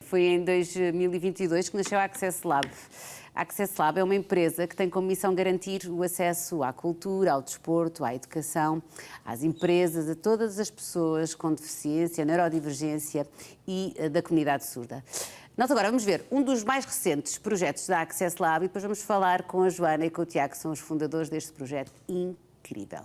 Foi em 2022 que nasceu a Access Lab. A Access Lab é uma empresa que tem como missão garantir o acesso à cultura, ao desporto, à educação, às empresas, a todas as pessoas com deficiência, neurodivergência e da comunidade surda. Nós agora vamos ver um dos mais recentes projetos da Access Lab e depois vamos falar com a Joana e com o Tiago, que são os fundadores deste projeto incrível.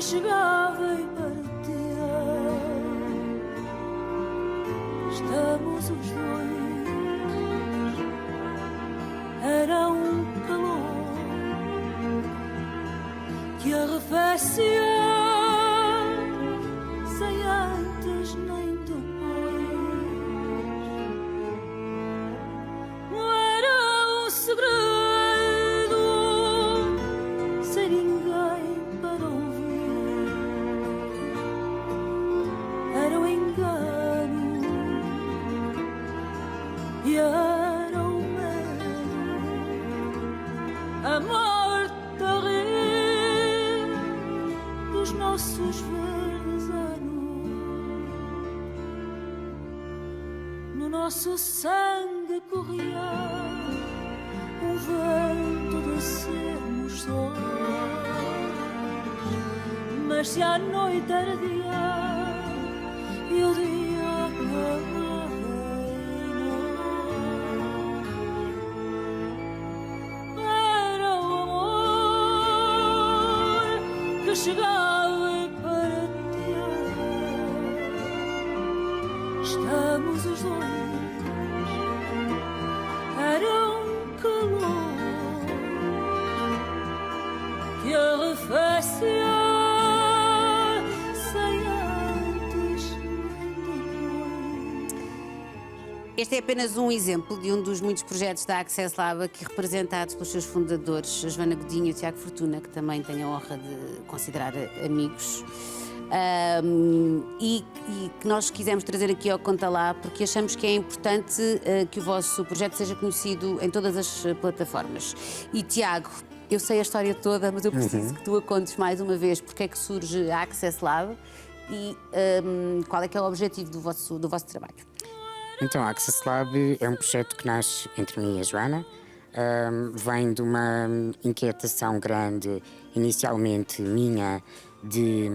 Chegava e partia, estamos os dois, era um calor que arrefecia sem antes nem depois, não era um segredo sem ninguém para ouvir. Era o engano e era o medo, a morte a rir dos nossos verdes anos. No nosso sangue corria um vento de sermos sós, mas se a noite era dia e o dia acabava em nós. Era o amor que chegava e partia. Estamos os dois, era um calor que arrefecia. Este é apenas um exemplo de um dos muitos projetos da Access Lab aqui representados pelos seus fundadores, a Joana Godinho e o Tiago Fortuna, que também tenho a honra de considerar amigos. E que nós quisemos trazer aqui ao Conta Lá porque achamos que é importante que o vosso projeto seja conhecido em todas as plataformas. E Tiago, eu sei a história toda, mas eu preciso que tu a contes mais uma vez porque é que surge a Access Lab e qual é que é o objetivo do vosso trabalho. Então, a Access Lab é um projeto que nasce entre mim e a Joana. Vem de uma inquietação grande, inicialmente minha, de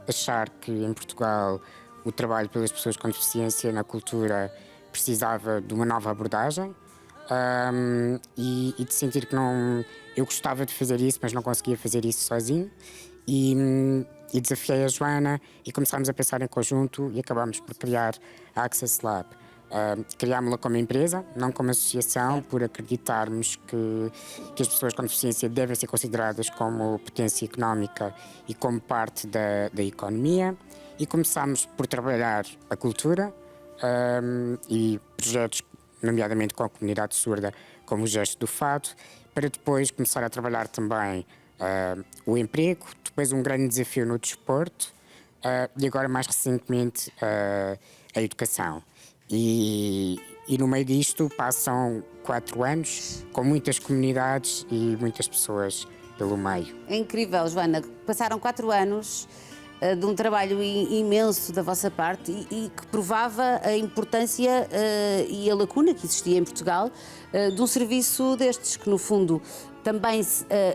achar que em Portugal o trabalho pelas pessoas com deficiência na cultura precisava de uma nova abordagem e de sentir que eu gostava de fazer isso, mas não conseguia fazer isso sozinho. E desafiei a Joana e começámos a pensar em conjunto e acabámos por criar a Access Lab. Criámos-la como empresa, não como associação, por acreditarmos que as pessoas com deficiência devem ser consideradas como potência económica e como parte da economia. E começámos por trabalhar a cultura e projetos, nomeadamente com a comunidade surda, como o Gesto do Fado, para depois começar a trabalhar também o emprego, depois um grande desafio no desporto e agora mais recentemente a educação. E no meio disto passam 4 anos com muitas comunidades e muitas pessoas pelo meio. É incrível, Joana. Passaram 4 anos de um trabalho imenso da vossa parte e que provava a importância e a lacuna que existia em Portugal de um serviço destes, que no fundo também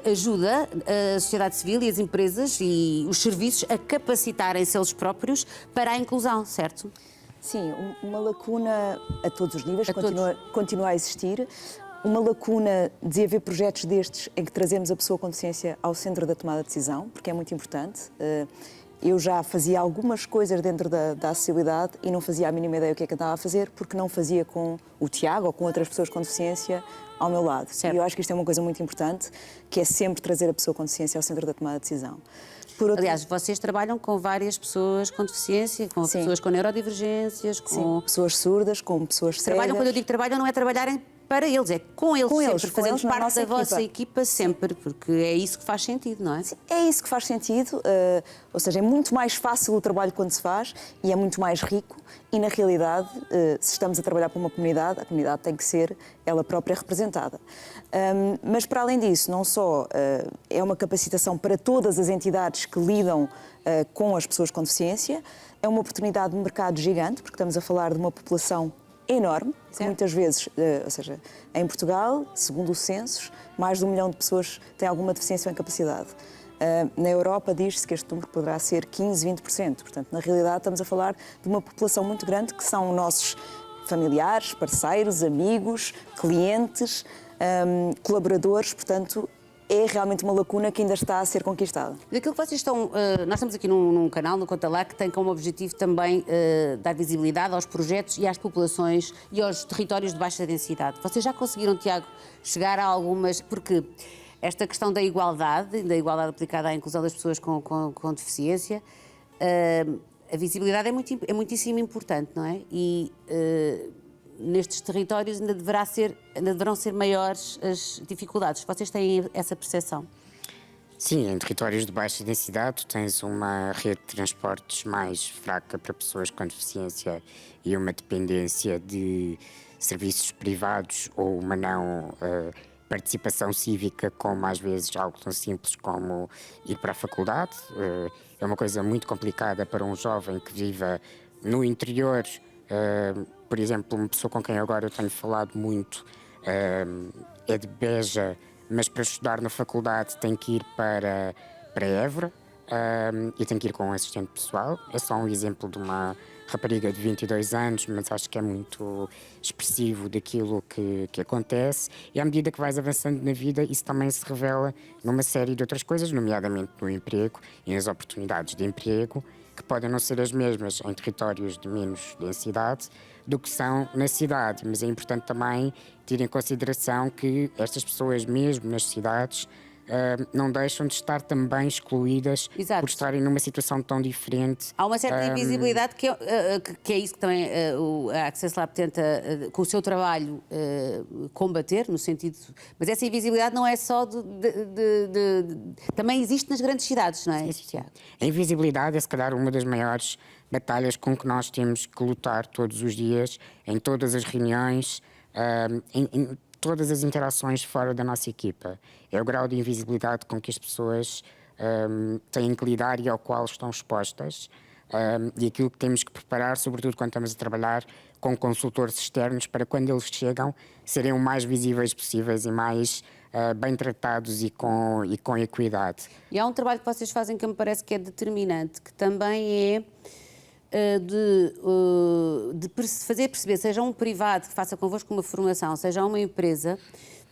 ajuda a sociedade civil e as empresas e os serviços a capacitarem-se eles próprios para a inclusão, certo? Sim, uma lacuna a todos os níveis, continua a existir. Uma lacuna de haver projetos destes em que trazemos a pessoa com deficiência ao centro da tomada de decisão, porque é muito importante. eu já fazia algumas coisas dentro da acessibilidade e não fazia a mínima ideia o que é que andava a fazer, porque não fazia com o Tiago ou com outras pessoas com deficiência ao meu lado. Certo. E eu acho que isto é uma coisa muito importante, que é sempre trazer a pessoa com deficiência ao centro da tomada de decisão. Aliás, vocês trabalham com várias pessoas com deficiência, com Sim. pessoas com neurodivergências, com... Sim, pessoas surdas, com pessoas cegas. Trabalham, quando eu digo trabalham, não é trabalharem para eles, é com eles Com sempre, eles, com fazendo eles na parte nossa da vossa equipa. equipa sempre, porque é isso que faz sentido, não é? É isso que faz sentido, ou seja, é muito mais fácil o trabalho quando se faz e é muito mais rico e, na realidade, se estamos a trabalhar para uma comunidade, a comunidade tem que ser ela própria representada. Mas, para além disso, não só é uma capacitação para todas as entidades que lidam com as pessoas com deficiência, é uma oportunidade de mercado gigante, porque estamos a falar de uma população enorme, que muitas vezes, ou seja, em Portugal, segundo o censos, mais de 1 milhão de pessoas têm alguma deficiência ou incapacidade. Na Europa diz-se que este número poderá ser 15, 20%. Portanto, na realidade, estamos a falar de uma população muito grande que são nossos familiares, parceiros, amigos, clientes, colaboradores. Portanto, é realmente uma lacuna que ainda está a ser conquistada. Daquilo que vocês estão... nós estamos aqui num canal, no Conta Lá, que tem como objetivo também dar visibilidade aos projetos e às populações e aos territórios de baixa densidade. Vocês já conseguiram, Tiago, chegar a algumas... Porque esta questão da igualdade aplicada à inclusão das pessoas com deficiência, a visibilidade é muitíssimo importante, não é? E nestes territórios ainda deverão ser maiores as dificuldades. Vocês têm essa percepção? Sim, em territórios de baixa densidade tens uma rede de transportes mais fraca para pessoas com deficiência e uma dependência de serviços privados ou uma não participação cívica, como às vezes algo tão simples como ir para a faculdade. É uma coisa muito complicada para um jovem que viva no interior. Por exemplo, uma pessoa com quem agora eu tenho falado muito é de Beja, mas para estudar na faculdade tem que ir para Évora e tem que ir com um assistente pessoal. É só um exemplo de uma rapariga de 22 anos, mas acho que é muito expressivo daquilo que acontece. E à medida que vais avançando na vida, isso também se revela numa série de outras coisas, nomeadamente no emprego e nas oportunidades de emprego, que podem não ser as mesmas em territórios de menos densidade do que são na cidade. Mas é importante também ter em consideração que estas pessoas, mesmo nas cidades, não deixam de estar também excluídas. Exato. Por estarem numa situação tão diferente. Há uma certa invisibilidade que é isso que também a Access Lab tenta, com o seu trabalho, combater, no sentido... Mas essa invisibilidade não é só também existe nas grandes cidades, não é? Sim. A invisibilidade é, se calhar, uma das maiores batalhas com que nós temos que lutar todos os dias, em todas as reuniões, em todas as interações fora da nossa equipa. É o grau de invisibilidade com que as pessoas têm que lidar e ao qual estão expostas, e aquilo que temos que preparar, sobretudo quando estamos a trabalhar com consultores externos, para quando eles chegam, serem o mais visíveis possíveis e mais bem tratados e com equidade. E há um trabalho que vocês fazem que me parece que é determinante, que também é de fazer perceber, seja um privado que faça convosco uma formação, seja uma empresa,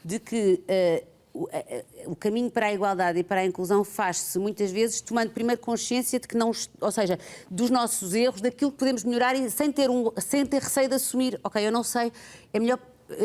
de que o caminho para a igualdade e para a inclusão faz-se muitas vezes tomando primeiro consciência de que não, ou seja, dos nossos erros, daquilo que podemos melhorar e sem ter receio de assumir, ok, eu não sei, é melhor.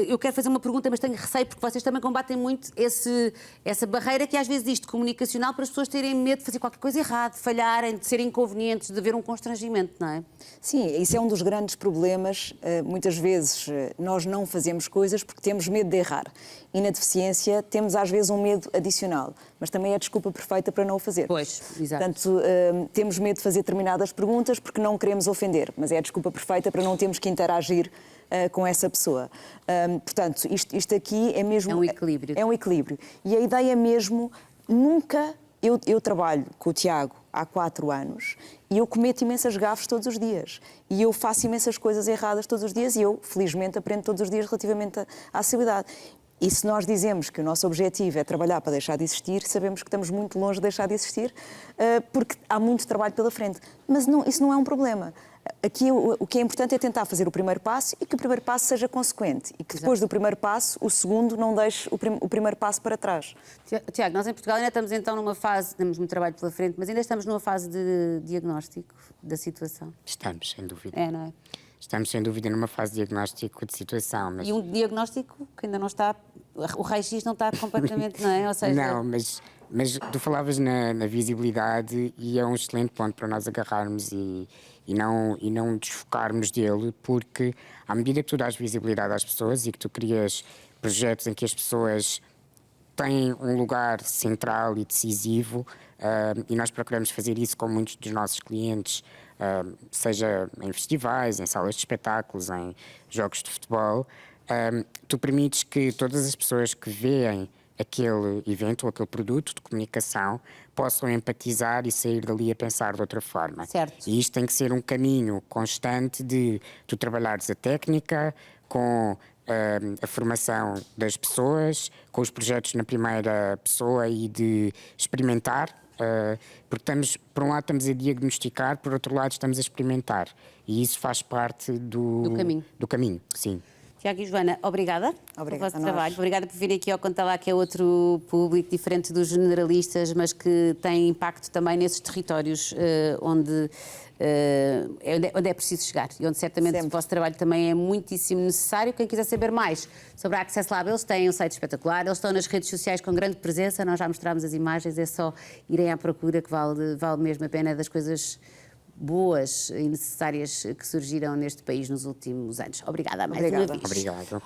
Eu quero fazer uma pergunta, mas tenho receio, porque vocês também combatem muito essa barreira que às vezes existe comunicacional para as pessoas terem medo de fazer qualquer coisa errada, de falharem, de serem inconvenientes, de haver um constrangimento, não é? Sim, isso é um dos grandes problemas. Muitas vezes nós não fazemos coisas porque temos medo de errar. E na deficiência temos às vezes um medo adicional, mas também é a desculpa perfeita para não o fazer. Pois, exato. Portanto, temos medo de fazer determinadas perguntas porque não queremos ofender, mas é a desculpa perfeita para não termos que interagir com essa pessoa. Portanto, isto aqui é mesmo... É um equilíbrio. É um equilíbrio. E a ideia é mesmo, nunca... Eu trabalho com o Tiago há 4 anos e eu cometo imensas gafes todos os dias. E eu faço imensas coisas erradas todos os dias e eu, felizmente, aprendo todos os dias relativamente à acessibilidade. E se nós dizemos que o nosso objetivo é trabalhar para deixar de existir, sabemos que estamos muito longe de deixar de existir, porque há muito trabalho pela frente. Mas isso não é um problema. Aqui o que é importante é tentar fazer o primeiro passo e que o primeiro passo seja consequente e que depois do primeiro passo, o segundo não deixe o primeiro passo para trás. Tiago, nós em Portugal ainda estamos então numa fase, temos muito trabalho pela frente, mas ainda estamos numa fase de diagnóstico da situação. Estamos, sem dúvida. É, não é? Estamos, sem dúvida, numa fase de diagnóstico de situação. Mas... E um diagnóstico que ainda não está, o raio-x não está completamente, não é? Ou seja, Não, mas tu falavas na visibilidade e é um excelente ponto para nós agarrarmos e não desfocarmos dele, porque à medida que tu dás visibilidade às pessoas e que tu crias projetos em que as pessoas têm um lugar central e decisivo, e nós procuramos fazer isso com muitos dos nossos clientes, seja em festivais, em salas de espetáculos, em jogos de futebol, tu permites que todas as pessoas que veem aquele evento ou aquele produto de comunicação possam empatizar e sair dali a pensar de outra forma. Certo. E isto tem que ser um caminho constante de tu trabalhares a técnica com a formação das pessoas, com os projetos na primeira pessoa e de experimentar, porque estamos, por um lado estamos a diagnosticar, por outro lado estamos a experimentar. E isso faz parte do caminho, sim. Tiago e Joana, obrigada pelo vosso trabalho. Obrigada por virem aqui ao Conta Lá, que é outro público diferente dos generalistas, mas que tem impacto também nesses territórios onde é preciso chegar e onde certamente o vosso trabalho também é muitíssimo necessário. Quem quiser saber mais sobre a Access Lab, eles têm um site espetacular, eles estão nas redes sociais com grande presença, nós já mostramos as imagens, é só irem à procura que vale mesmo a pena, das coisas boas e necessárias que surgiram neste país nos últimos anos. Obrigada mais uma vez. Obrigado.